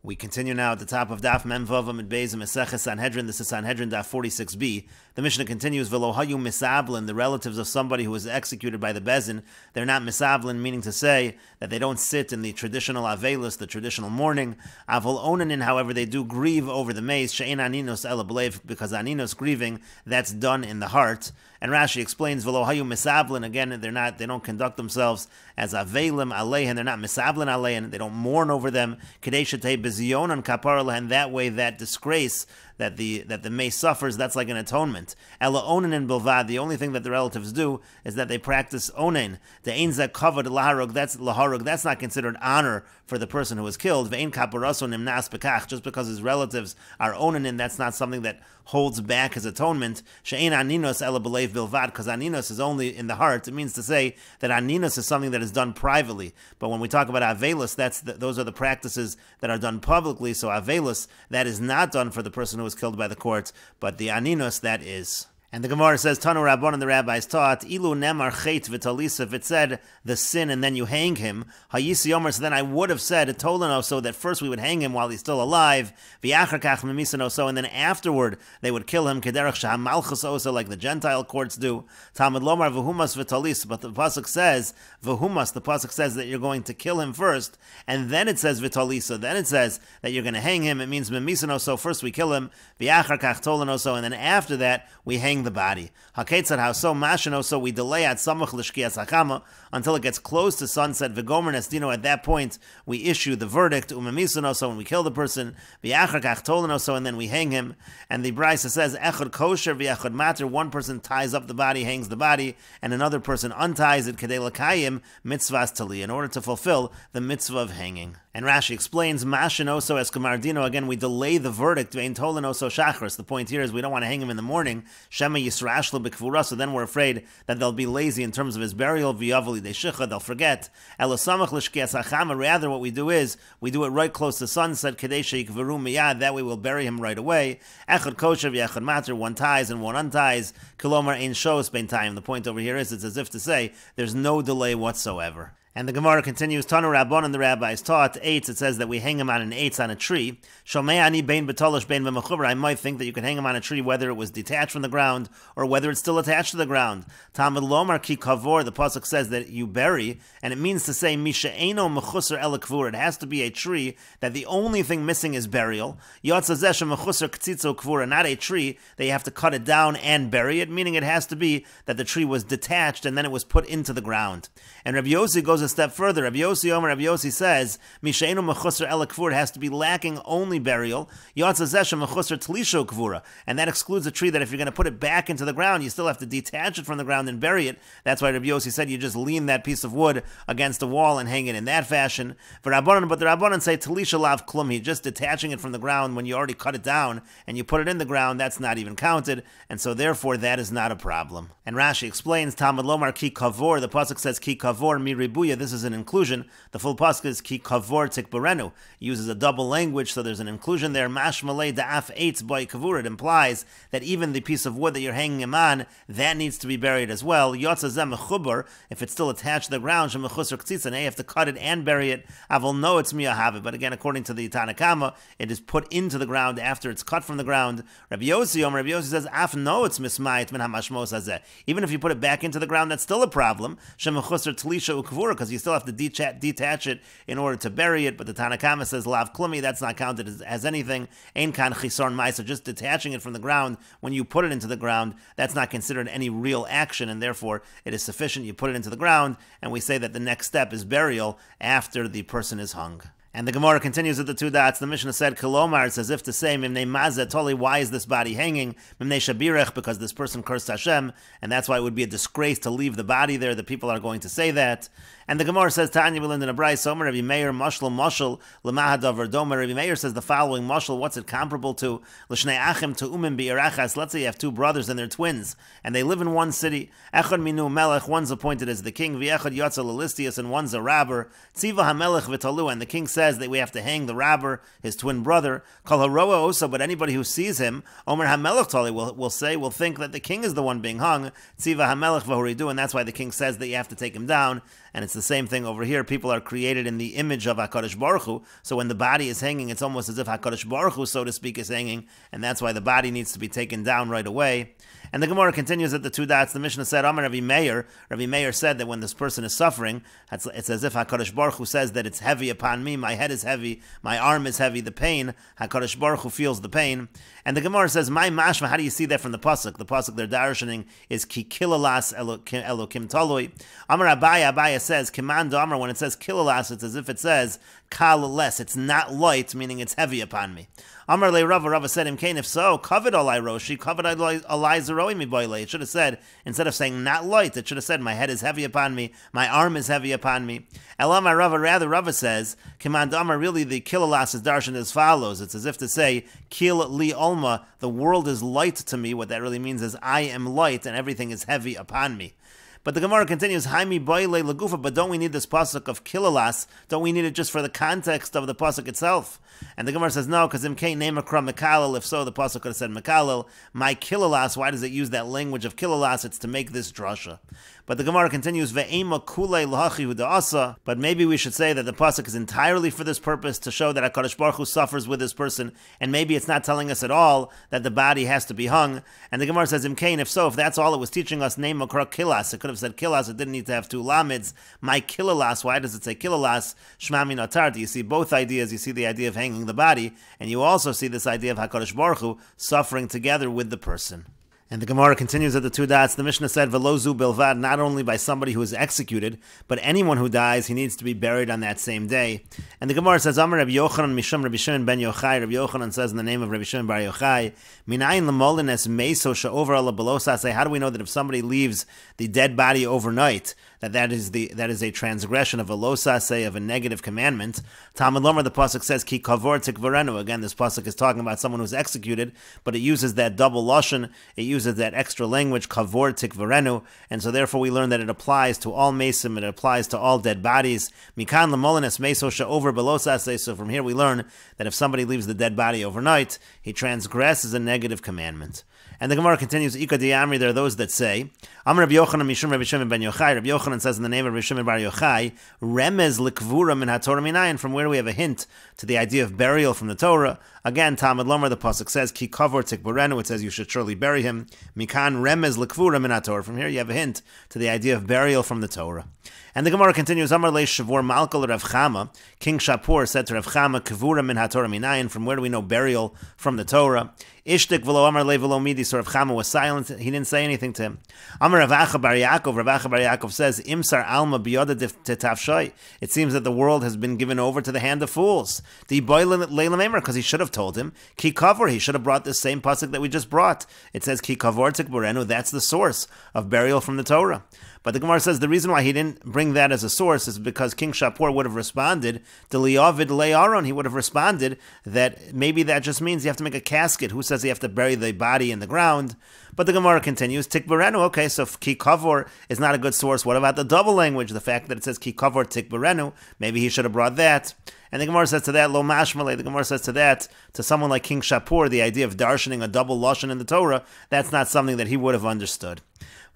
We continue now at the top of Daf Memvavam and Beis Meseches Sanhedrin. This is Sanhedrin Daf 46b. The Mishnah continues, V'lo hayu misablin, the relatives of somebody who was executed by the Bezin, they're not misablin, meaning to say that they don't sit in the traditional avelus, the traditional mourning. Avol onanin, however, they do grieve over the maze, she'en aninos ela b'leiv, because aninos, grieving, that's done in the heart. And Rashi explains, V'lo hayu misablin, again, they don't conduct themselves as avelim aleihen, they're not misablin aleihen, they don't mourn over them, kedei shetei bezion on kapar, and that way that disgrace that the mace suffers, that's like an atonement. Ela onen and bilvad, the only thing that the relatives do is that they practice onen. The ein zeh kavod laharug, that's not considered honor for the person who was killed. Ve'ein kaparaso nimnas bekach, just because his relatives are onenin, that's not something that holds back his atonement. She'ein aninos ela b'leiv bilvad, because aninos is only in the heart. It means to say that aninos is something that is done privately. But when we talk about avelus, those are the practices that are done publicly. So avelus, that is not done for the person who was killed by the court, but the aninos, that is. And the Gemara says, Tanu Rabbon, and the rabbis taught, Ilu nemar chet v'talisa, if it said the sin and then you hang him, hayisi yomer, so then I would have said, tolano, so that first we would hang him while he's still alive, v'yachar kach memisano, so, and then afterward they would kill him, kederach shaham malchus osa, like the Gentile courts do, Talmud lomar v'humas v'talis, but the pasuk says, v'humas, the pasuk says that you're going to kill him first, and then it says v'talisa, then it says that you're going to hang him, it means memisano, so first we kill him, v'yachar kach tolano, so, and then after that we hang the body. Haketzad, how so? Mashino, so we delay at samach l'shkias hakama until it gets close to sunset. V'gomer nesdino, at that point we issue the verdict. Umamisano, so when we kill the person. V'yachar kach tolano, so and then we hang him. And the Brisa says echad kosher v'yachad mater. One person ties up the body, hangs the body, and another person unties it. Kedei l'kayim mitzvahs tali, in order to fulfill the mitzvah of hanging. And Rashi explains, Mashinoso es kamardino, again, we delay the verdict, vein tolanoso shachris. The point here is we don't want to hang him in the morning, Shema yisrashlo b'kvura, so then we're afraid that they'll be lazy in terms of his burial, v'yavali deshicha, they'll forget. Elosamach l'shkias hachama, rather what we do is, we do it right close to sunset, kadesha yikveru miyad, that way we'll bury him right away. Echad kosher v'yechad mater, one ties and one unties, kilomar ein shos bein time. The point over here is, it's as if to say, there's no delay whatsoever. And the Gemara continues, Tanu Rabbon, and the rabbis taught, eitz, it says that we hang him on an eitz, on a tree. Shomei ani bein betolish bein b'mechuber, I might think that you can hang him on a tree whether it was detached from the ground or whether it's still attached to the ground. Talmud lomar ki kavor, the pasuk says that you bury, and it means to say, misha eino mechusar el kvur, it has to be a tree that the only thing missing is burial. Yotzazeh mechusar ktzitzo kvura, not a tree that you have to cut it down and bury it, meaning it has to be that the tree was detached and then it was put into the ground. And Rabbi Yossi goes a step further. Rabbi Yossi says, Mishainu mechusar el kvur, has to be lacking only burial. Yotzazeh mechusar tlisho kvura, and that excludes a tree that if you're going to put it back into the ground, you still have to detach it from the ground and bury it. That's why Rabbi Yossi said you just lean that piece of wood against a wall and hang it in that fashion. But the Rabbanan say tlisha lav klumhi, just detaching it from the ground when you already cut it down and you put it in the ground, that's not even counted, and so therefore that is not a problem. And Rashi explains, Talmud lomar ki kavor, the pasuk says ki kavor mi ribuya, this is an inclusion. The full pasuk is ki kavor tikbarenu, uses a double language, so there's an inclusion there. Mashmalei da'af eitz boy kavur, it implies that even the piece of wood that you're hanging him on, that needs to be buried as well. Yotzazeh mechubur, if it's still attached to the ground, shemechusar ktzitza, you have to cut it and bury it. Avol no, it's miyahavet, but again, according to the Tanakama, it is put into the ground after it's cut from the ground. Rabbi Yossi says, af no, it's mismayit min hamashmos hazeh. Even if you put it back into the ground, that's still a problem. Shemechusar tlisha ukvura, because you still have to detach it in order to bury it. But the Tanakama says lav klumi, that's not counted as anything. Ein kan chisarn ma'isa, just detaching it from the ground when you put it into the ground, that's not considered any real action, and therefore it is sufficient. You put it into the ground, and we say that the next step is burial after the person is hung. And the Gemara continues with the two dots. The Mishnah said, Kolomar, it's as if to say, Mimnei Mazeh Toli, why is this body hanging? Mimnei Shabirech, because this person cursed Hashem, and that's why it would be a disgrace to leave the body there. The people are going to say that. And the Gemara says, Tanya will in the Bryce, Somer, Rabbi Meir, Mashal, Mashal, Lemahadavar Domer. Rabbi Meir says the following, Mashal, what's it comparable to? L'shnei achim to umim bi'irachas. Let's say you have two brothers and they're twins, and they live in one city. Echad minu melech, one's appointed as the king, v'echad yotza l'listius, and one's a robber. Tziva hamelech v'talu, and the king says that we have to hang the robber, his twin brother. Kol haroa also, but anybody who sees him, Omer hamelech tali, will think that the king is the one being hung. Tziva hamelech v'horidu, and that's why the king says that you have to take him down. and it's the same thing over here. People are created in the image of HaKadosh Baruch Hu, so when the body is hanging, it's almost as if HaKadosh Baruch Hu, so to speak, is hanging, and that's why the body needs to be taken down right away. And the Gemara continues at the two dots. The Mishnah said, Amar Rabbi Meir. Rabbi Meir said that when this person is suffering, it's as if HaKadosh Baruch Hu says that it's heavy upon me, my head is heavy, my arm is heavy, the pain. HaKadosh Baruch Hu feels the pain. And the Gemara says, my mashma, how do you see that from the pasuk? The pasuk they're darshaning is ki kilalas elokim talui. Amar Abaya says, Kiman Damar, when it says kilalas, it's as if it says kal less. It's not light, meaning it's heavy upon me. Amar le Rava said, Imkain, if so, covered alai roshi, covered alai zeroi mi boile. It should have said, instead of saying not light, it should have said, my head is heavy upon me, my arm is heavy upon me. Elamar Rava, rather Rava says, Kiman Damar, really the kilalas is darshan as follows. It's as if to say, kil li olma, the world is light to me. What that really means is I am light and everything is heavy upon me. But the Gemara continues, Haimi boile lagufa, but don't we need this pasuk of kilalas? Don't we need it just for the context of the pasuk itself? And the Gemara says no, because imkain name akram mekalel. If so, the pasuk could have said mekalel. My kilalas. Why does it use that language of kilalas? It's to make this drasha. But the Gemara continues, ve'ema kulei lahachi asa. But maybe we should say that the pasuk is entirely for this purpose, to show that HaKadosh Baruch Hu suffers with this person, and maybe it's not telling us at all that the body has to be hung. And the Gemara says, imkain, if so, if that's all it was teaching us, name makra kilas. It could have said kilas. It didn't need to have two lamids. My kilalas. Why does it say kilalas? Shma min atar. You see both ideas. You see the idea of hanging the body, and you also see this idea of HaKadosh Baruch Hu suffering together with the person. And the Gemara continues at the two dots. The Mishnah said, Velozu bilvad, not only by somebody who is executed, but anyone who dies, he needs to be buried on that same day. And the Gemara says, Amar Rabbi Yochanan Mishum Rabbi Shimon ben Yochai. Rabbi Yochanan says in the name of Rabbi Shimon bar Yochai, Minayin lemolines meso she'over ala belosase. How do we know that if somebody leaves the dead body overnight, that is a transgression of a losase, of a negative commandment? Talmud Lomer, the pasuk says, Ki kavor tikvarenu. Again, this pasuk is talking about someone who's executed, but it uses that double lashon. It uses that extra language, kavor tikvarenu, and so therefore we learn that it applies to all mesim, it applies to all dead bodies. Mikan lemolines meso she'over belosase. So from here we learn that if somebody leaves the dead body overnight, he transgresses a negative commandment. And the Gemara continues, Ika diamri, there are those that say, Amar Rabbi Yochanan Mishum Rabbi Shimon ben Yochai. Rabbi Yochanan says in the name of Rabbi Shimon bar Yochai, Remez likvura min haTorah minayin, from where we have a hint to the idea of burial from the Torah. Again, Talmud Lomer, the pasuk says, Ki kavor tikbarenu, it says you should surely bury him. Mikan remez likvura min haTorah. From here you have a hint to the idea of burial from the Torah. And the Gemara continues, Amar le Shavor Malkal Rav Chama. King Shapur said to Rav Chama, Kavura min haTorah minayin, from where do we know burial from the Torah? Ishtik v'lo Amar le v'lo midi. So Rav Chama was silent. He didn't say anything to him. Amar Rav Acha bar Yaakov. Rav Acha bar Yaakov says, Imsar alma biyoda tetavshay. It seems that the world has been given over to the hand of fools. The boilen leilam emer, because he should have told him Ki kavor. He should have brought this same pasuk that we just brought. It says Ki kavor tikbarenu. That's the source of burial from the Torah. But the Gemara says the reason why he didn't bring that as a source is because King Shapur would have responded, Deliyavid le Aaron, he would have responded that maybe that just means you have to make a casket. Who says you have to bury the body in the ground? But the Gemara continues, Tikbarenu, okay, so if Ki Kavor is not a good source, what about the double language? The fact that it says Ki Kavor Tikbarenu, maybe he should have brought that. And the Gemara says to that, Lo Mashmaleh, the Gemara says to that, to someone like King Shapur, the idea of darshaning a double lashon in the Torah, that's not something that he would have understood.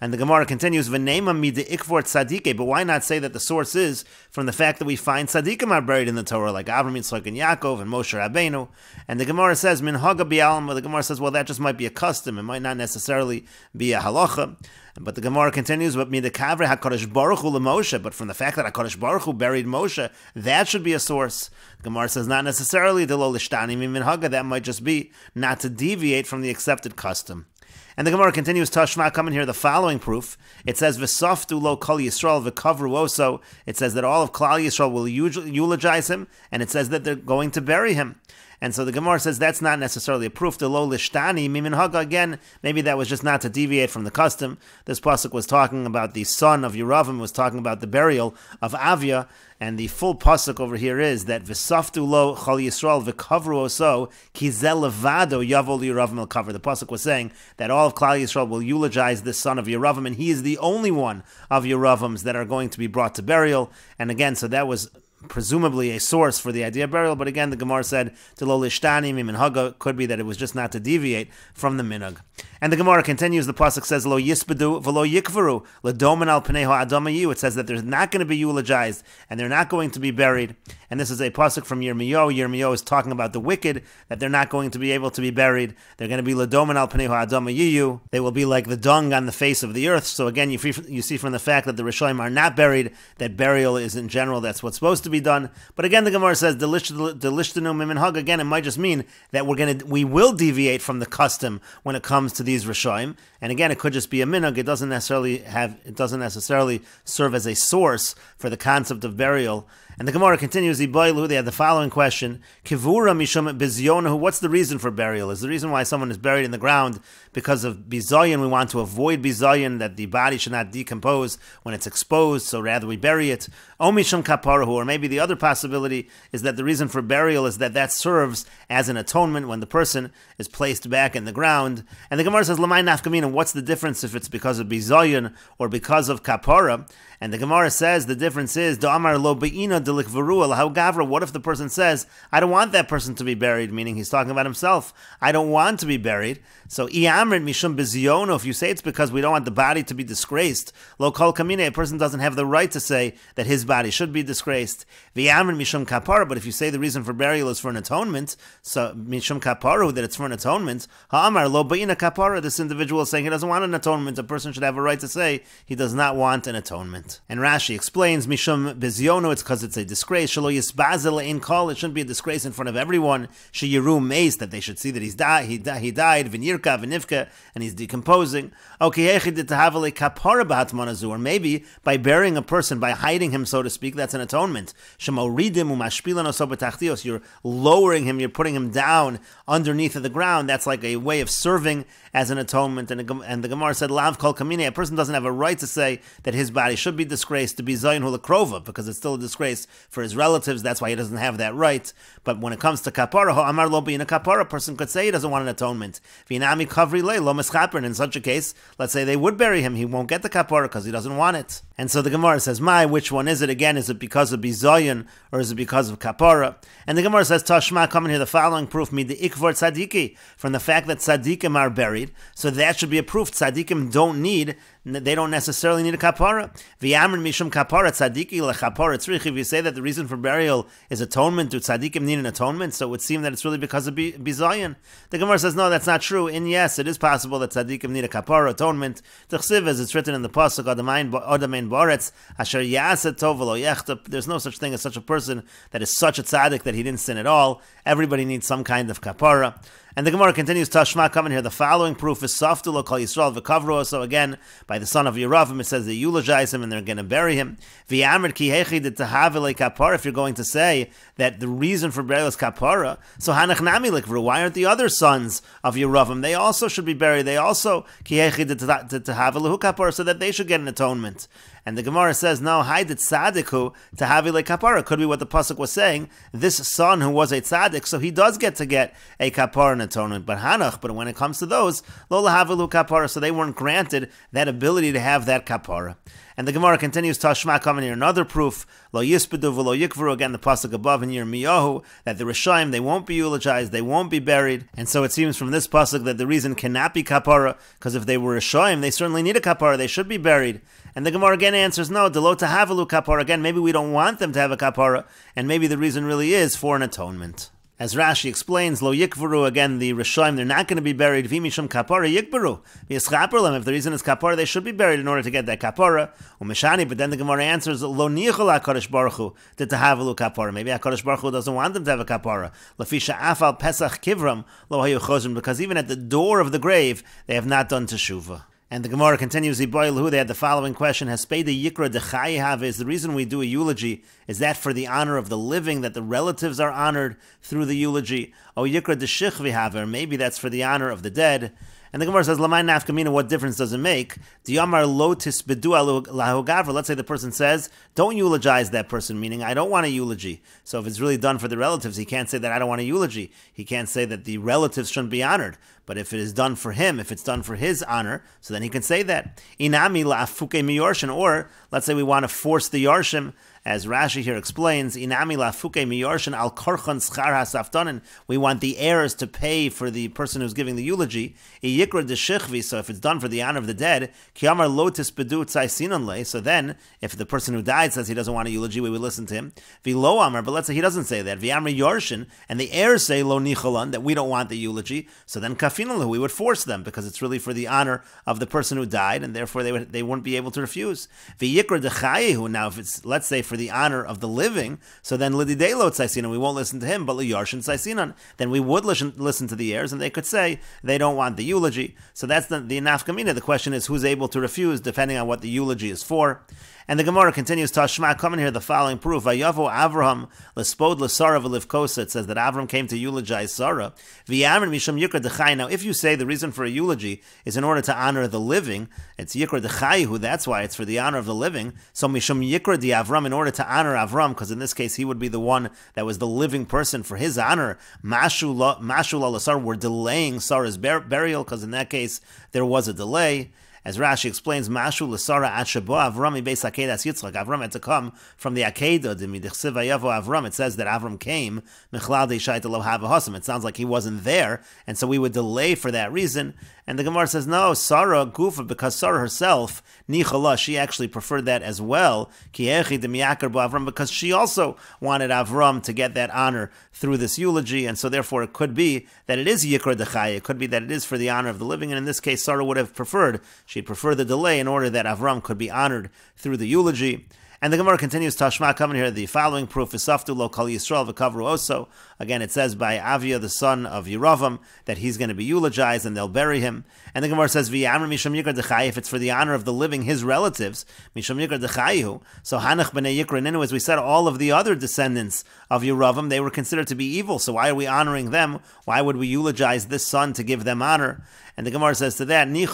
And the Gemara continues, V'neima mi de ikvor tzadike, but why not say that the source is from the fact that we find tzadikim are buried in the Torah, like Avraham, Yitzchak, and Yaakov, and Moshe Rabbeinu. And the Gemara says, Min haga bi'alma, the Gemara says, well, that just might be a custom, it might not necessarily be a halacha. But the Gemara continues, but midekavre HaKadosh Baruch Hu Moshe, but from the fact that HaKadosh Baruch Hu buried Moshe, that should be a source. The Gemara says, not necessarily, de lo lishtani min haga, that might just be not to deviate from the accepted custom. And the Gemara continues, Tashma, coming here, the following proof. It says, V'softu lo kol Yisrael v'kavru oso. It says that all of Klal Yisrael will eulogize him, and it says that they're going to bury him. And so the Gemara says that's not necessarily a proof. The lo lishtani mimin haga, again, maybe that was just not to deviate from the custom. This pasuk was talking about the son of Yeravim, was talking about the burial of Avia, and the full pasuk over here is that v'saftu lo chol Yisrael v'kavru oso ki zel levado yavo Yeravim el kaver. The pasuk was saying that all of Klal Yisrael will eulogize this son of Yeravim, and he is the only one of Yeravims that are going to be brought to burial. And again, so that was presumably a source for the idea of burial, but again, the Gemara said, "Telo lishtani miminhaga," could be that it was just not to deviate from the minhag. And the Gemara continues, the pasuk says, "Lo yispedu v'lo yikvaru ledomen al pnei ha'adamayu." It says that they're not going to be eulogized and they're not going to be buried. And this is a pasuk from Yirmiyahu. Yirmiyahu is talking about the wicked, that they're not going to be able to be buried. They're going to be ledomen al pnei ha'adamayu. They will be like the dung on the face of the earth. So again, you see from the fact that the Rishonim are not buried, that burial is in general, that's what's supposed to be done. But again, the Gemara says, "Delishtanu miminhag." Again, it might just mean that we will deviate from the custom when it comes to these Rishonim. And again, it could just be a minhag. It doesn't necessarily serve as a source for the concept of burial. And the Gemara continues, they had the following question, Kivura mishum bizyonahu, what's the reason for burial? Is the reason why someone is buried in the ground because of bizayon? We want to avoid bizayon, that the body should not decompose when it's exposed, so rather we bury it. O mishum kaparahu, or maybe the other possibility is that the reason for burial is that serves as an atonement when the person is placed back in the ground. And the Gemara says, Lamai nafkamina, what's the difference if it's because of bizayon or because of kapara? And the Gemara says the difference is, Da'amar lo be'ina delikvaru al gavra. What if the person says, I don't want that person to be buried, meaning he's talking about himself. I don't want to be buried. So, i'amrit mishum bizyono, if you say it's because we don't want the body to be disgraced, lo kol kamine, a person doesn't have the right to say that his body should be disgraced. V'amrit mishum kapara, but if you say the reason for burial is for an atonement, so mishum kaparu, that it's for an atonement, ha'amar lo be'ina kapara, this individual is saying he doesn't want an atonement. A person should have a right to say he does not want an atonement. And Rashi explains, Mishum Bizyono, it's because it's a disgrace. Shalo Yisbazel in call, it shouldn't be a disgrace in front of everyone. Sheyiru Mace, that they should see that he died, Vinirka, Vinivka, and he's decomposing. Okay, or maybe by burying a person, by hiding him, so to speak, that's an atonement. You're lowering him, you're putting him down underneath of the ground. That's like a way of serving as an atonement. And the Gemara said, Lav kol kamine, a person doesn't have a right to say that his body should be disgraced, to be zayin hulakrova, because it's still a disgrace for his relatives. That's why he doesn't have that right. But when it comes to kapara, amar lo bein a kapara, a person could say he doesn't want an atonement. V'inami kavri le lo mischaper. In such a case, let's say they would bury him, he won't get the kapara because he doesn't want it. And so the Gemara says, which one is it? Again, is it because of bizayin or is it because of kapara? And the Gemara says, Tashma, come in here, the following proof, midi ikvar tzadiki, from the fact that tzadikim are buried, so that should be a proof. Tzadikim they don't necessarily need a kapara. V'yamrin mishum kapara tzadiki lechapara tzrich. If you say that the reason for burial is atonement, do tzadikim need an atonement? So it would seem that it's really because of bizayin. The Gemara says, no, that's not true. And yes, it is possible that tzadikim need a kapara atonement. T'chsiv, as it's written in the pasuk, Adamein Baretz, Asher Yaset Tov V'lo Yechta. There's no such thing as such a person that is such a tzaddik that he didn't sin at all. Everybody needs some kind of kapara. And the Gemara continues, Tashma, come in here, the following proof is Saftu lo kol Yisrael v'kavro. So again, by the son of Yeravim, it says they eulogize him and they're going to bury him. V'yamrit ki hechi de tahav ele kapara. If you're going to say that the reason for burial is kapara, so hanach nami likvru. Why aren't the other sons of Yeravim? They also should be buried. They also ki hechi de tahav ele kapara, so that they should get an atonement. And the Gemara says, no, Haidit tzaddiku tahavile kapara. Could be what the pasuk was saying. This son who was a tzaddik, so he does get a kapara and atonement. But Hanach, but when it comes to those, lo lahavilu kapara, so they weren't granted that ability to have that kapara. And the Gemara continues, Tashma, coming here, another proof, lo yispadu v'lo yikvaru, again the pasuk above in Yirmiyahu, that the Rishaim, they won't be eulogized, they won't be buried. And so it seems from this pasuk that the reason cannot be kapara, because if they were Rishaim, they certainly need a kapara, they should be buried. And the Gemara again answers, no, delo tahavalu kapara, again, maybe we don't want them to have a kapara, and maybe the reason really is for an atonement. As Rashi explains, lo yikvaru, again, the Rishonim, they're not going to be buried. V'mishum kapara yikbaru. V'yischaper. If the reason is kapara, they should be buried in order to get that kapara. Umeshani, but then the Gemara answers, lo nichol HaKadosh Baruch Hu to tahavalu kapara. Maybe HaKadosh Baruch Hu doesn't want them to have a kapara. Lafisha afal pesach kivram lo hayu chozrim, because even at the door of the grave, they have not done teshuvah. And the Gemara continues, they had the following question, is the reason we do a eulogy, is that for the honor of the living, that the relatives are honored through the eulogy? O yikra de maybe that's for the honor of the dead. And the Gemara says, Lamai nafkamina, what difference does it make? Diyamar lo tisbedu lahu gavra. Let's say the person says, don't eulogize that person, meaning I don't want a eulogy. So if it's really done for the relatives, he can't say that I don't want a eulogy. He can't say that the relatives shouldn't be honored. But if it is done for him, if it's done for his honor, so then he can say that. Inami la'afuke miyorshin, or let's say we want to force the yarshim As Rashi here explains, Inami lafuke miyorshin al korchan schar hasaftanin. We want the heirs to pay for the person who's giving the eulogy. Iyikra deshechvi. So if it's done for the honor of the dead, kiyamar lotis bedu tzaisinonle. So then, if the person who died says he doesn't want a eulogy, we would listen to him. V'lo amar. But let's say he doesn't say that. V'amri yorshin, and the heirs say lo nicholan, that we don't want the eulogy. So then kafinonle, we would force them because it's really for the honor of the person who died, and therefore they wouldn't be able to refuse. V'yikra dechayehu. Now, if it's, let's say, for the honor of the living, so then lididei lo tzaisinon, we won't listen to him, but liyarshin tzaisinon, then we would listen to the heirs, and they could say they don't want the eulogy. So that's the nafkamina. The question is who's able to refuse, depending on what the eulogy is for. And the Gemara continues, Tashma, come in here, the following proof. Vayavo Avraham lespod l'Sara v'livkosa. It says that Avram came to eulogize Sarah. V'yamrin misham yikra dechai. Now, if you say the reason for a eulogy is in order to honor the living, it's yikra dechai, that's why it's for the honor of the living. So misham yikra di Avram, in order to honor Avram, because in this case he would be the one that was the living person for his honor. Mashu l'Sara, we're delaying Sarah's burial, because in that case there was a delay. As Rashi explains, Mashu l'Sara at Shabo Avram ibeis Akedas Yitzchak. Avram had to come from the Akedah. Avram. It says that Avram came. Mechlal deishayt lo havahosam. It sounds like he wasn't there, and so we would delay for that reason. And the Gemara says, no, Sarah Gufa, because Sarah herself, Nichala, she actually preferred that as well. Kiechi demiyakar bo Avram, because she also wanted Avram to get that honor through this eulogy, and so therefore it could be that it is Yikra Dechaya. It could be that it is for the honor of the living, and in this case, Sarah would have preferred. She'd prefer the delay in order that Avram could be honored through the eulogy. And the Gemara continues, Tashma, coming here, the following proof is Saftu lo kal Yisrael v'kavru oso. Again, it says by Avia, the son of Yeravam, that he's going to be eulogized and they'll bury him. And the Gemara says, V'yamr misham yikra dechai, if it's for the honor of the living, his relatives, misham yikra dechaihu. So Hanach b'nei Yikra Ninu, as we said, all of the other descendants of Yeravam, they were considered to be evil. So why are we honoring them? Why would we eulogize this son to give them honor? And the Gemara says to that, it's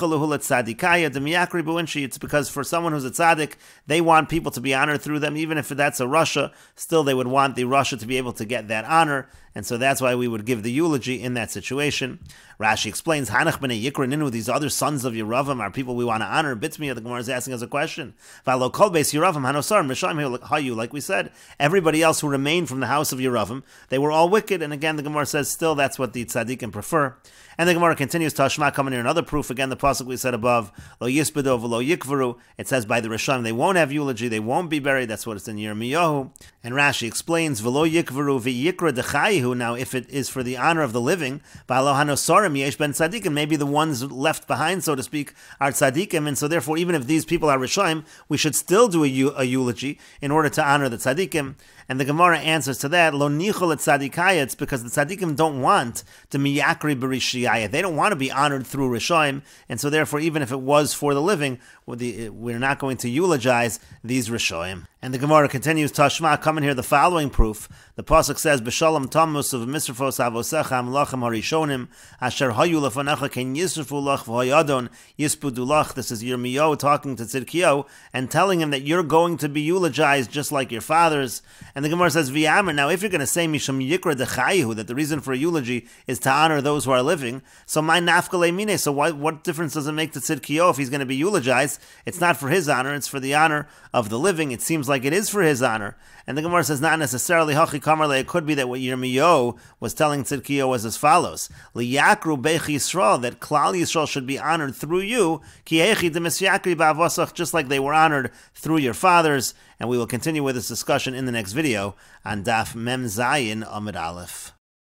because for someone who's a tzaddik, they want people to be honored through them, even if that's a Rasha, still they would want the Rasha to be able to get that honor, and so that's why we would give the eulogy in that situation. Rashi explains, Hanach b'nei Yikra Ninu, these other sons of Yeravam are people we want to honor. Bitmiya, the Gemara is asking us a question. V'alo kol beis Yeravam hanosar m'shayim hayu, like we said, everybody else who remained from the house of Yeravam, they were all wicked, and again the Gemara says still that's what the tzaddikim prefer. And the Gemara continues, Tashma, coming here, another proof, again the pasuk we said above, Lo Yisbedo v'lo Yikvaru, it says by the Rishon, they won't have eulogy, they won't be buried, that's what it's in Yirmiyahu. And Rashi explains, V'lo Yikvaru v'yikra dechayihu, now if it is for the honor of the living, Ba'alo hanosarim yesh ben tzadikim, maybe the ones left behind, so to speak, are tzadikim, and so therefore even if these people are Rishoim, we should still do a eulogy in order to honor the tzadikim. And the Gemara answers to that, Lo nichol et tzadikaya, it's because the tzadikim don't want to miyakri b'rishiyaya. They don't want to be honored through Rishoim, and so therefore even if it was for the living, we're not going to eulogize these Rishoim. And the Gemara continues, Tashma, coming here, the following proof. The pasuk says, B'shalom tamus of misrafos avosecha amlachem harishonim, asher hayu lefanecha ken yisrafu lach v'hayadon yispudu lach. This is Yirmiyahu talking to Tzidkiyahu and telling him that you're going to be eulogized just like your fathers. And the Gemara says, V'yamer, now if you're going to say misham yikra dechayihu, that the reason for a eulogy is to honor those who are living, so my nafkale mine, so what difference does it make to Tzidkiyahu if he's going to be eulogized? It's not for his honor, it's for the honor of the living. It seems like it is for his honor. And the Gemara says, not necessarily, Hachi Kamarle, it could be that what Yirmiyahu was telling Tzidkiyahu was as follows, Liyakru Beich Yisrael, that Klal Yisrael should be honored through you, Kiechi Demisyakri Ba'avosach, just like they were honored through your fathers. And we will continue with this discussion in the next video on Daf Mem Zayin Amid Aleph.